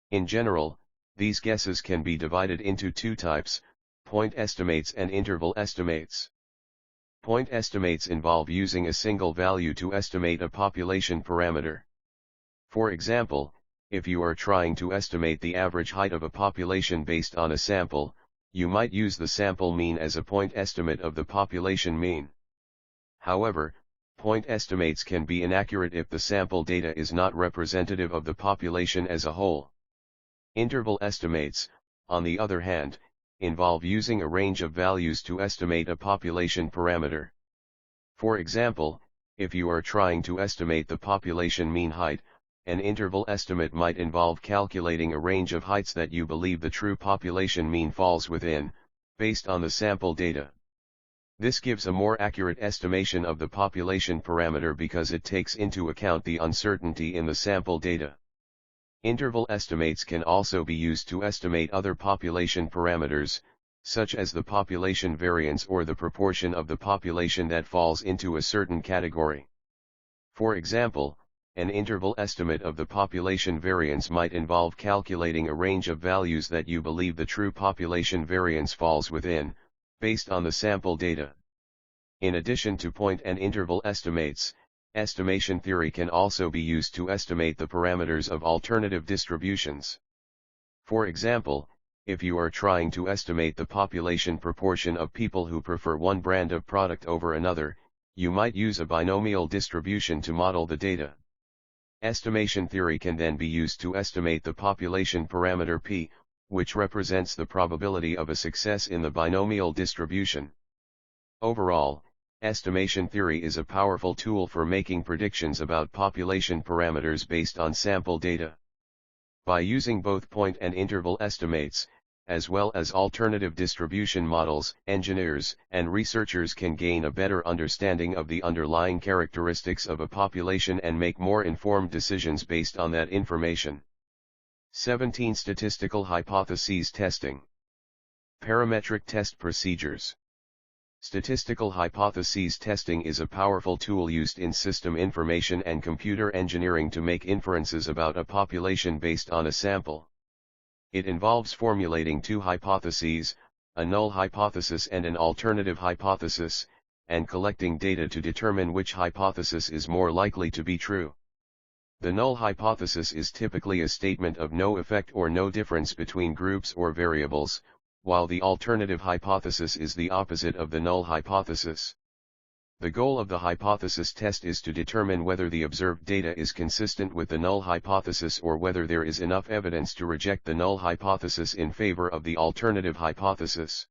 In general, these guesses can be divided into two types: point estimates and interval estimates. Point estimates involve using a single value to estimate a population parameter. For example, if you are trying to estimate the average height of a population based on a sample, you might use the sample mean as a point estimate of the population mean. However, point estimates can be inaccurate if the sample data is not representative of the population as a whole. Interval estimates, on the other hand, involve using a range of values to estimate a population parameter. For example, if you are trying to estimate the population mean height, an interval estimate might involve calculating a range of heights that you believe the true population mean falls within, based on the sample data. This gives a more accurate estimation of the population parameter because it takes into account the uncertainty in the sample data. Interval estimates can also be used to estimate other population parameters, such as the population variance or the proportion of the population that falls into a certain category. For example, an interval estimate of the population variance might involve calculating a range of values that you believe the true population variance falls within, based on the sample data. In addition to point and interval estimates, estimation theory can also be used to estimate the parameters of alternative distributions. For example, if you are trying to estimate the population proportion of people who prefer one brand of product over another, you might use a binomial distribution to model the data. Estimation theory can then be used to estimate the population parameter p, which represents the probability of a success in the binomial distribution. Overall, estimation theory is a powerful tool for making predictions about population parameters based on sample data. By using both point and interval estimates, as well as alternative distribution models, engineers and researchers can gain a better understanding of the underlying characteristics of a population and make more informed decisions based on that information. 17. Statistical hypotheses testing. Parametric test procedures. Statistical hypotheses testing is a powerful tool used in system information and computer engineering to make inferences about a population based on a sample. It involves formulating two hypotheses, a null hypothesis and an alternative hypothesis, and collecting data to determine which hypothesis is more likely to be true. The null hypothesis is typically a statement of no effect or no difference between groups or variables, while the alternative hypothesis is the opposite of the null hypothesis. The goal of the hypothesis test is to determine whether the observed data is consistent with the null hypothesis or whether there is enough evidence to reject the null hypothesis in favor of the alternative hypothesis.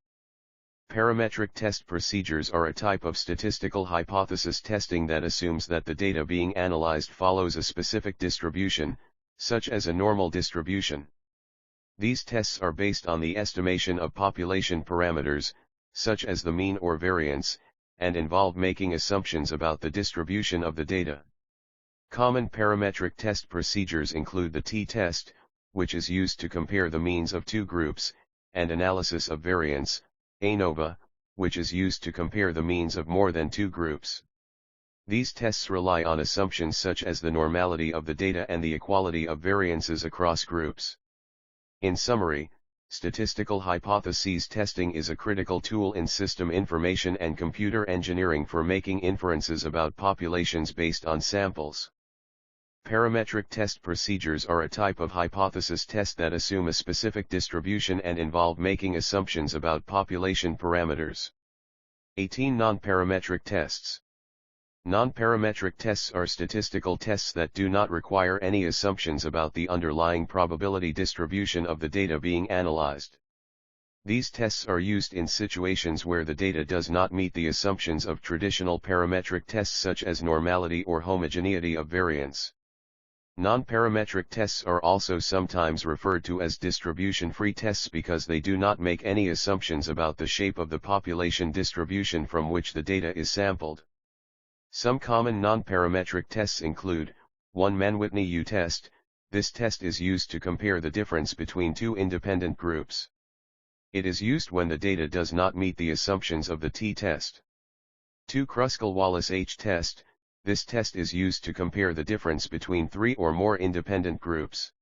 Parametric test procedures are a type of statistical hypothesis testing that assumes that the data being analyzed follows a specific distribution, such as a normal distribution. These tests are based on the estimation of population parameters, such as the mean or variance, and involve making assumptions about the distribution of the data. Common parametric test procedures include the t-test, which is used to compare the means of two groups, and analysis of variance, ANOVA, which is used to compare the means of more than two groups. These tests rely on assumptions such as the normality of the data and the equality of variances across groups. In summary, statistical hypotheses testing is a critical tool in system information and computer engineering for making inferences about populations based on samples. Parametric test procedures are a type of hypothesis test that assume a specific distribution and involve making assumptions about population parameters. 18. Non-parametric tests. Non-parametric tests are statistical tests that do not require any assumptions about the underlying probability distribution of the data being analyzed. These tests are used in situations where the data does not meet the assumptions of traditional parametric tests such as normality or homogeneity of variance. Non-parametric tests are also sometimes referred to as distribution-free tests because they do not make any assumptions about the shape of the population distribution from which the data is sampled. Some common non-parametric tests include, 1. Mann-Whitney U-test. This test is used to compare the difference between two independent groups. It is used when the data does not meet the assumptions of the t-test. 2. Kruskal-Wallis H-test. This test is used to compare the difference between 3 or more independent groups.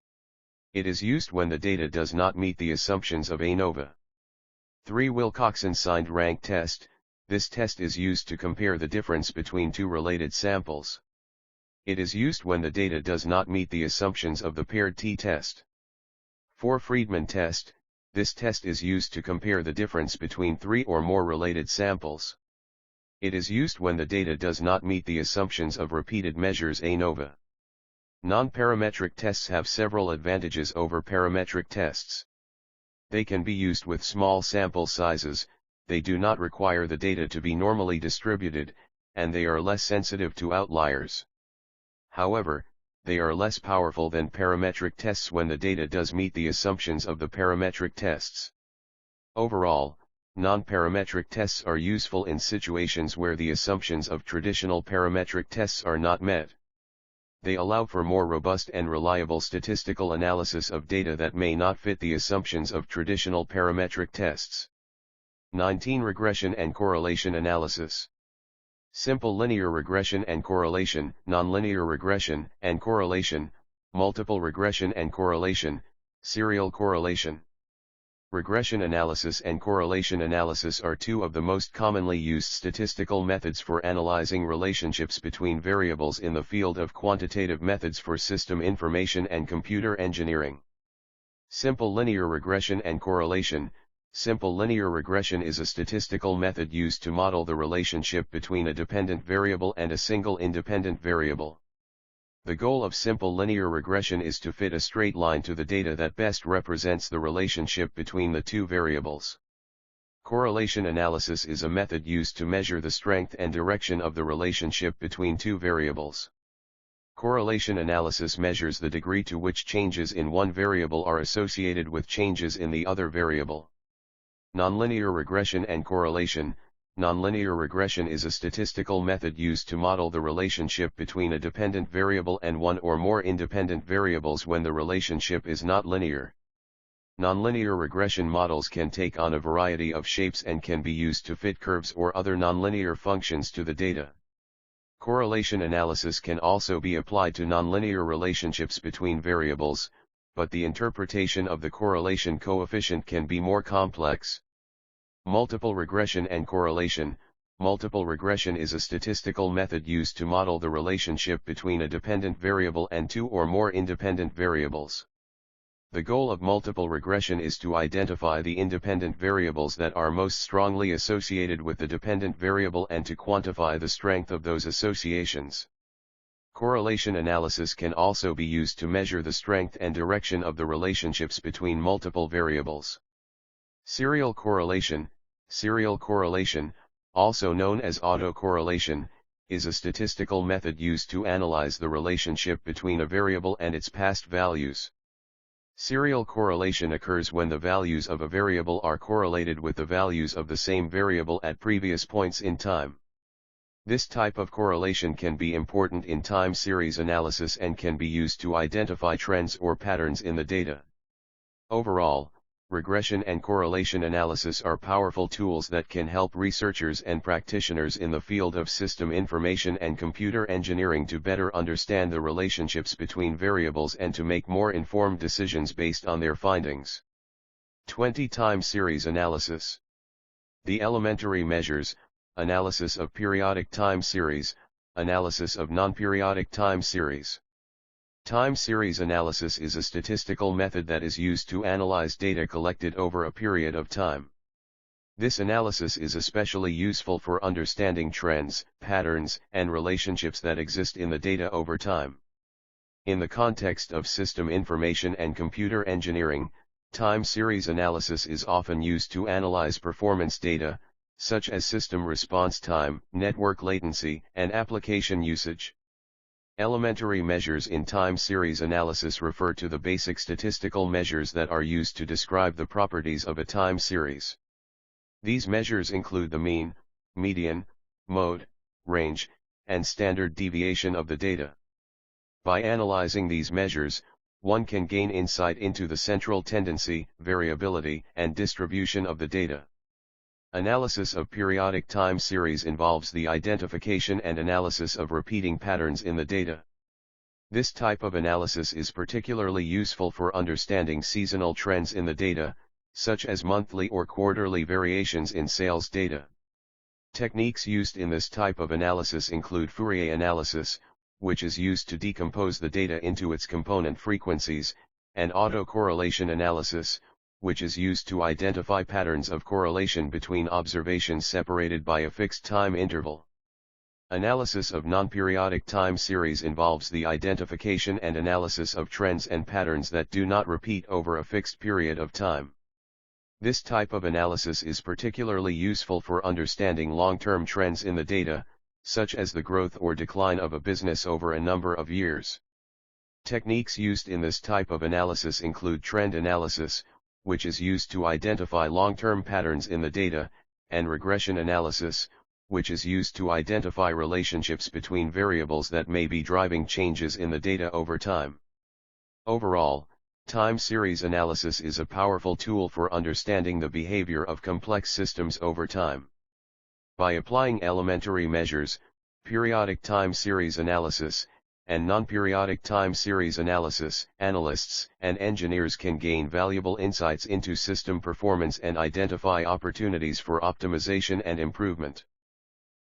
It is used when the data does not meet the assumptions of ANOVA. 3. Wilcoxon signed rank test. This test is used to compare the difference between two related samples. It is used when the data does not meet the assumptions of the paired t-test. 4. Friedman test. This test is used to compare the difference between 3 or more related samples. It is used when the data does not meet the assumptions of repeated measures ANOVA. Non-parametric tests have several advantages over parametric tests. They can be used with small sample sizes, they do not require the data to be normally distributed, and they are less sensitive to outliers. However, they are less powerful than parametric tests when the data does meet the assumptions of the parametric tests. Overall, non-parametric tests are useful in situations where the assumptions of traditional parametric tests are not met. They allow for more robust and reliable statistical analysis of data that may not fit the assumptions of traditional parametric tests. 19. Regression and correlation analysis. Simple linear regression and correlation, nonlinear regression and correlation, multiple regression and correlation, serial correlation. Regression analysis and correlation analysis are two of the most commonly used statistical methods for analyzing relationships between variables in the field of quantitative methods for system information and computer engineering. Simple linear regression and correlation. Simple linear regression is a statistical method used to model the relationship between a dependent variable and a single independent variable. The goal of simple linear regression is to fit a straight line to the data that best represents the relationship between the two variables. Correlation analysis is a method used to measure the strength and direction of the relationship between two variables. Correlation analysis measures the degree to which changes in one variable are associated with changes in the other variable. Nonlinear regression and correlation. Nonlinear regression is a statistical method used to model the relationship between a dependent variable and one or more independent variables when the relationship is not linear. Nonlinear regression models can take on a variety of shapes and can be used to fit curves or other nonlinear functions to the data. Correlation analysis can also be applied to nonlinear relationships between variables, but the interpretation of the correlation coefficient can be more complex. Multiple regression and correlation. Multiple regression is a statistical method used to model the relationship between a dependent variable and two or more independent variables. The goal of multiple regression is to identify the independent variables that are most strongly associated with the dependent variable and to quantify the strength of those associations. Correlation analysis can also be used to measure the strength and direction of the relationships between multiple variables. Serial correlation. Serial correlation, also known as autocorrelation, is a statistical method used to analyze the relationship between a variable and its past values. Serial correlation occurs when the values of a variable are correlated with the values of the same variable at previous points in time. This type of correlation can be important in time series analysis and can be used to identify trends or patterns in the data. Overall, regression and correlation analysis are powerful tools that can help researchers and practitioners in the field of system information and computer engineering to better understand the relationships between variables and to make more informed decisions based on their findings. 20. Time series analysis. The elementary measures, analysis of periodic time series, analysis of non-periodic time series. Time series analysis is a statistical method that is used to analyze data collected over a period of time. This analysis is especially useful for understanding trends, patterns, and relationships that exist in the data over time. In the context of system information and computer engineering, time series analysis is often used to analyze performance data, such as system response time, network latency, and application usage. Elementary measures in time series analysis refer to the basic statistical measures that are used to describe the properties of a time series. These measures include the mean, median, mode, range, and standard deviation of the data. By analyzing these measures, one can gain insight into the central tendency, variability, and distribution of the data. Analysis of periodic time series involves the identification and analysis of repeating patterns in the data. This type of analysis is particularly useful for understanding seasonal trends in the data, such as monthly or quarterly variations in sales data. Techniques used in this type of analysis include Fourier analysis, which is used to decompose the data into its component frequencies, and autocorrelation analysis, which is used to identify patterns of correlation between observations separated by a fixed time interval. Analysis of non-periodic time series involves the identification and analysis of trends and patterns that do not repeat over a fixed period of time. This type of analysis is particularly useful for understanding long-term trends in the data, such as the growth or decline of a business over a number of years. Techniques used in this type of analysis include trend analysis, which is used to identify long-term patterns in the data, and regression analysis, which is used to identify relationships between variables that may be driving changes in the data over time. Overall, time series analysis is a powerful tool for understanding the behavior of complex systems over time. By applying elementary measures, periodic time series analysis, and non-periodic time series analysis, analysts and engineers can gain valuable insights into system performance and identify opportunities for optimization and improvement.